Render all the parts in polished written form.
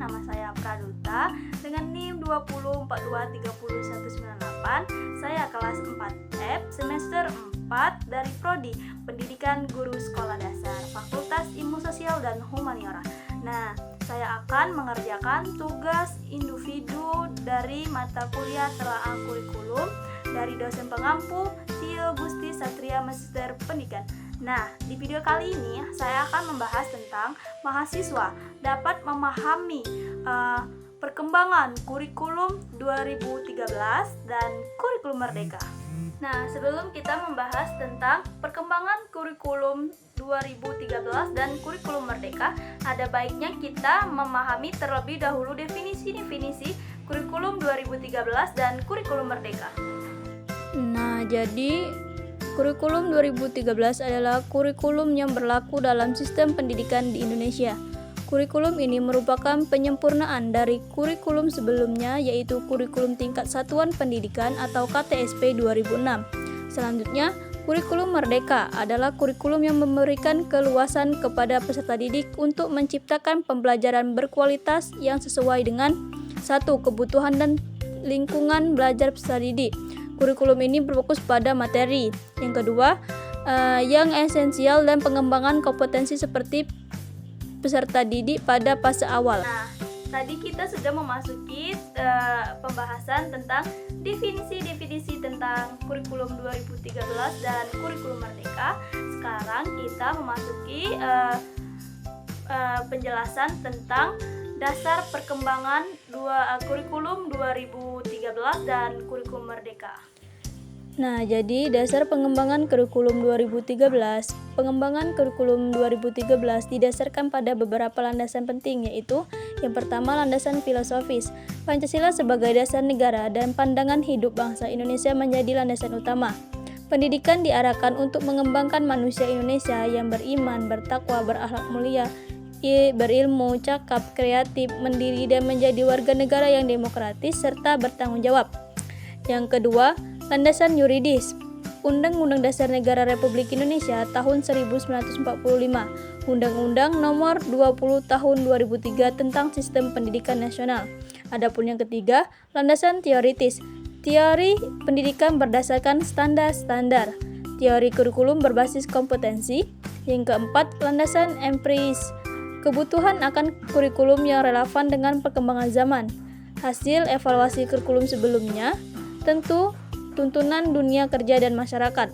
nama saya Praduta dengan NIM 2042309198. Saya kelas 4F semester 4 dari Prodi Pendidikan Guru Sekolah Dasar Fakultas Ilmu Sosial dan Humaniora. Nah, saya akan mengerjakan tugas individu dari mata kuliah telaah kurikulum dari dosen pengampu Tio Gusti Satria Magister Pendidikan. Nah, di video kali ini saya akan membahas tentang mahasiswa dapat memahami perkembangan kurikulum 2013 dan kurikulum merdeka. Nah, sebelum kita membahas tentang perkembangan kurikulum 2013 dan kurikulum merdeka, ada baiknya kita memahami terlebih dahulu definisi-definisi kurikulum 2013 dan kurikulum merdeka. Nah, jadi kurikulum 2013 adalah kurikulum yang berlaku dalam sistem pendidikan di Indonesia. Kurikulum ini merupakan penyempurnaan dari kurikulum sebelumnya, yaitu kurikulum tingkat satuan pendidikan atau KTSP 2006. Selanjutnya, kurikulum merdeka adalah kurikulum yang memberikan keluasan kepada peserta didik untuk menciptakan pembelajaran berkualitas yang sesuai dengan satu, kebutuhan dan lingkungan belajar peserta didik. Kurikulum ini berfokus pada materi. Yang kedua, yang esensial dan pengembangan kompetensi seperti peserta didik pada fase awal. Nah, tadi kita sudah memasuki pembahasan tentang definisi-definisi tentang kurikulum 2013 dan kurikulum merdeka. Sekarang kita memasuki penjelasan tentang dasar perkembangan kurikulum 2013 dan kurikulum merdeka. Nah, jadi dasar pengembangan kurikulum 2013. Pengembangan kurikulum 2013 didasarkan pada beberapa landasan penting, yaitu yang pertama, landasan filosofis. Pancasila sebagai dasar negara dan pandangan hidup bangsa Indonesia menjadi landasan utama. Pendidikan diarahkan untuk mengembangkan manusia Indonesia yang beriman, bertakwa, berakhlak mulia, berilmu, cakap, kreatif, mandiri, dan menjadi warga negara yang demokratis serta bertanggung jawab. Yang kedua, landasan yuridis. Undang-Undang Dasar Negara Republik Indonesia tahun 1945, Undang-Undang Nomor 20 Tahun 2003 tentang Sistem Pendidikan Nasional. Adapun yang ketiga, landasan teoritis. Teori pendidikan berdasarkan standar-standar. Teori kurikulum berbasis kompetensi. Yang keempat, landasan empiris. Kebutuhan akan kurikulum yang relevan dengan perkembangan zaman. Hasil evaluasi kurikulum sebelumnya, tentu tuntunan dunia kerja dan masyarakat.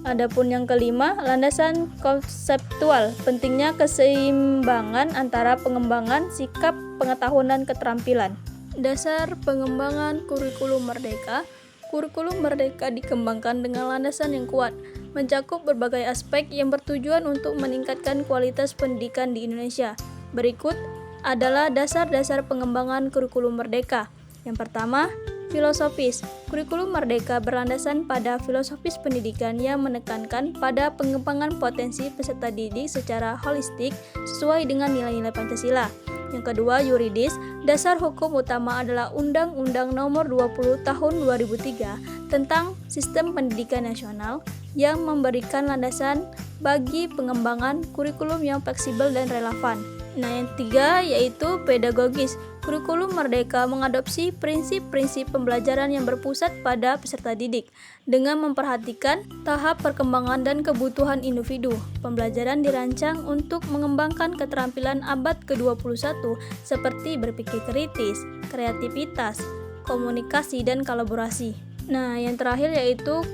Adapun yang kelima, landasan konseptual. Pentingnya keseimbangan antara pengembangan sikap, pengetahuan, dan keterampilan. Dasar pengembangan kurikulum merdeka. Kurikulum merdeka dikembangkan dengan landasan yang kuat, mencakup berbagai aspek yang bertujuan untuk meningkatkan kualitas pendidikan di Indonesia. Berikut adalah dasar-dasar pengembangan kurikulum merdeka. Yang pertama, filosofis. Kurikulum merdeka berlandasan pada filosofis pendidikan yang menekankan pada pengembangan potensi peserta didik secara holistik sesuai dengan nilai-nilai Pancasila. Yang kedua, yuridis. Dasar hukum utama adalah Undang-Undang Nomor 20 Tahun 2003 tentang Sistem Pendidikan Nasional yang memberikan landasan bagi pengembangan kurikulum yang fleksibel dan relevan. Nah, yang ketiga yaitu pedagogis. Kurikulum merdeka mengadopsi prinsip-prinsip pembelajaran yang berpusat pada peserta didik dengan memperhatikan tahap perkembangan dan kebutuhan individu. Pembelajaran dirancang untuk mengembangkan keterampilan abad ke-21 seperti berpikir kritis, kreativitas, komunikasi, dan kolaborasi. Nah, yang terakhir yaitu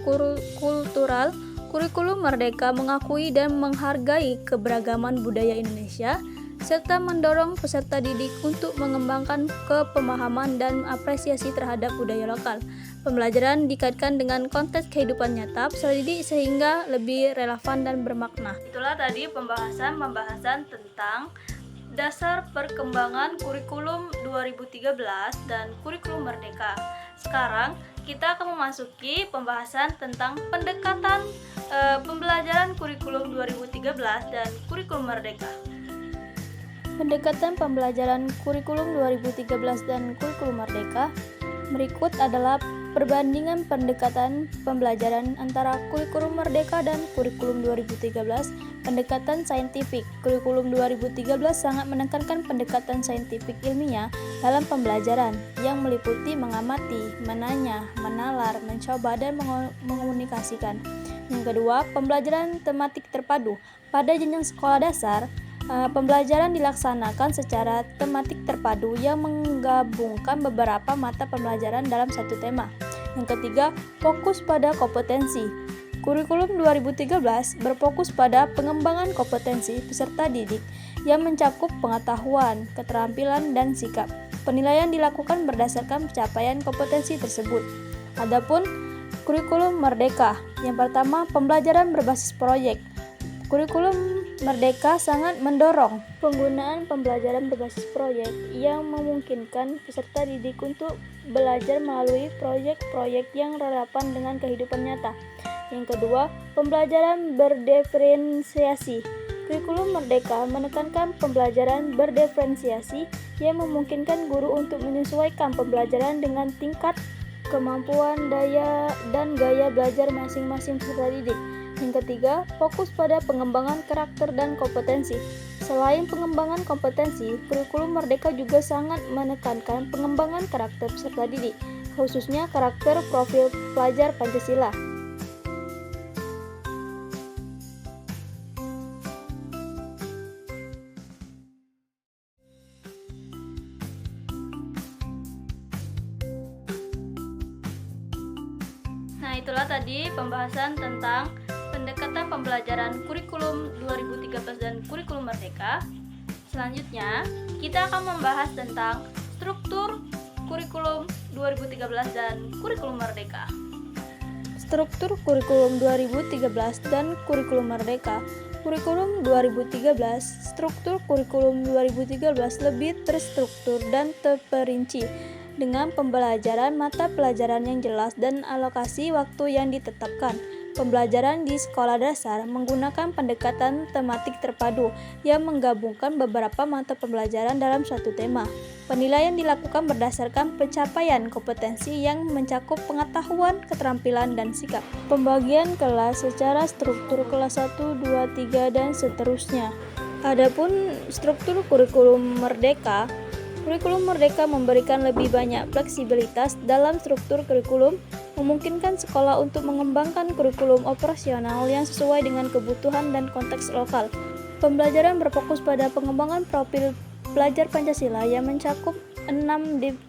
kultural. Kurikulum merdeka mengakui dan menghargai keberagaman budaya Indonesia serta mendorong peserta didik untuk mengembangkan kepemahaman dan apresiasi terhadap budaya lokal. Pembelajaran dikaitkan dengan konteks kehidupan nyata peserta didik sehingga lebih relevan dan bermakna. Itulah tadi pembahasan tentang dasar perkembangan kurikulum 2013 dan kurikulum merdeka. Sekarang kita akan memasuki pembahasan tentang pendekatan pembelajaran kurikulum 2013 dan kurikulum merdeka. Pendekatan pembelajaran kurikulum 2013 dan kurikulum merdeka berikut adalah perbandingan pendekatan pembelajaran antara kurikulum Merdeka dan kurikulum 2013, pendekatan saintifik. Kurikulum 2013 sangat menekankan pendekatan saintifik ilmiah dalam pembelajaran yang meliputi mengamati, menanya, menalar, mencoba, dan mengomunikasikan. Yang kedua, pembelajaran tematik terpadu. Pada jenjang sekolah dasar, pembelajaran dilaksanakan secara tematik terpadu yang menggabungkan beberapa mata pembelajaran dalam satu tema. Yang ketiga, fokus pada kompetensi. Kurikulum 2013 berfokus pada pengembangan kompetensi peserta didik yang mencakup pengetahuan, keterampilan, dan sikap. Penilaian dilakukan berdasarkan pencapaian kompetensi tersebut. Adapun kurikulum Merdeka, yang pertama, pembelajaran berbasis proyek. Kurikulum Merdeka sangat mendorong penggunaan pembelajaran berbasis proyek yang memungkinkan peserta didik untuk belajar melalui proyek-proyek yang relevan dengan kehidupan nyata. Yang kedua, pembelajaran berdiferensiasi. Kurikulum Merdeka menekankan pembelajaran berdiferensiasi yang memungkinkan guru untuk menyesuaikan pembelajaran dengan tingkat kemampuan, daya, dan gaya belajar masing-masing peserta didik. Yang ketiga, fokus pada pengembangan karakter dan kompetensi. Selain pengembangan kompetensi, kurikulum Merdeka juga sangat menekankan pengembangan karakter peserta didik, khususnya karakter profil pelajar Pancasila. Nah, itulah tadi pembahasan tentang pendekatan pembelajaran kurikulum 2013 dan kurikulum Merdeka. Selanjutnya, kita akan membahas tentang struktur kurikulum 2013 dan kurikulum Merdeka. Struktur kurikulum 2013 dan kurikulum Merdeka. Kurikulum 2013, struktur kurikulum 2013 lebih terstruktur dan terperinci dengan pembelajaran mata pelajaran yang jelas dan alokasi waktu yang ditetapkan. Pembelajaran di sekolah dasar menggunakan pendekatan tematik terpadu yang menggabungkan beberapa mata pembelajaran dalam satu tema. Penilaian dilakukan berdasarkan pencapaian kompetensi yang mencakup pengetahuan, keterampilan, dan sikap. Pembagian kelas secara struktur kelas 1, 2, 3, dan seterusnya. Adapun struktur kurikulum Merdeka, kurikulum Merdeka memberikan lebih banyak fleksibilitas dalam struktur kurikulum, memungkinkan sekolah untuk mengembangkan kurikulum operasional yang sesuai dengan kebutuhan dan konteks lokal. Pembelajaran berfokus pada pengembangan profil pelajar Pancasila yang mencakup 6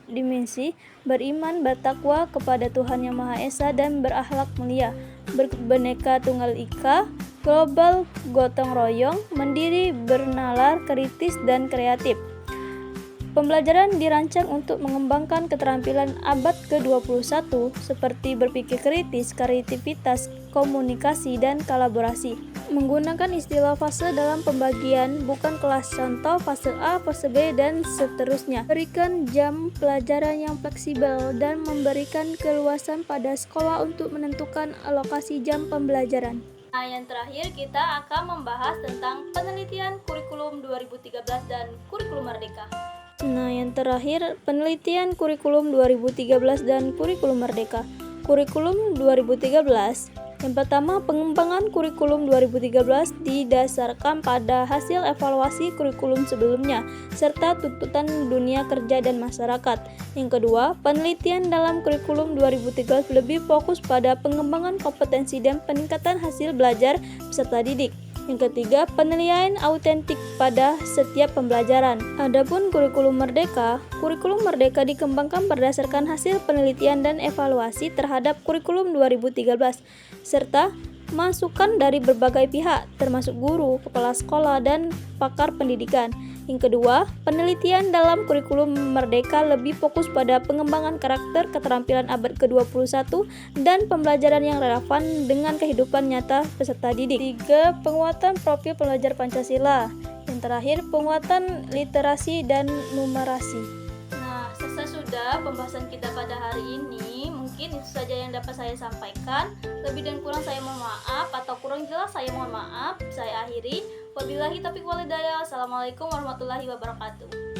dimensi: beriman, bertakwa kepada Tuhan Yang Maha Esa, dan berakhlak mulia, berbineka tunggal ika, global, gotong royong, mandiri, bernalar, kritis, dan kreatif. Pembelajaran dirancang untuk mengembangkan keterampilan abad ke-21 seperti berpikir kritis, kreativitas, komunikasi, dan kolaborasi. Menggunakan istilah fase dalam pembagian, bukan kelas, contoh fase A, fase B, dan seterusnya. Berikan jam pelajaran yang fleksibel dan memberikan keluasan pada sekolah untuk menentukan alokasi jam pembelajaran. Nah, yang terakhir kita akan membahas tentang penelitian kurikulum 2013 dan kurikulum Merdeka. Nah, yang terakhir, penelitian kurikulum 2013 dan kurikulum Merdeka. Kurikulum 2013. Yang pertama, pengembangan kurikulum 2013 didasarkan pada hasil evaluasi kurikulum sebelumnya serta tuntutan dunia kerja dan masyarakat. Yang kedua, penelitian dalam kurikulum 2013 lebih fokus pada pengembangan kompetensi dan peningkatan hasil belajar peserta didik. Yang ketiga, penilaian autentik pada setiap pembelajaran. Adapun kurikulum Merdeka dikembangkan berdasarkan hasil penelitian dan evaluasi terhadap kurikulum 2013 serta masukan dari berbagai pihak termasuk guru, kepala sekolah, dan pakar pendidikan. Yang kedua, penelitian dalam kurikulum Merdeka lebih fokus pada pengembangan karakter, keterampilan abad ke-21, dan pembelajaran yang relevan dengan kehidupan nyata peserta didik. 3. Penguatan profil pelajar Pancasila. Yang terakhir, penguatan literasi dan numerasi. Nah, sesudah pembahasan kita pada hari ini, mungkin itu saja yang dapat saya sampaikan. Lebih dan kurang saya mohon maaf, atau kurang jelas saya mohon maaf. Saya akhiri. Wabillahi taufiq wal hidayah. Assalamualaikum warahmatullahi wabarakatuh.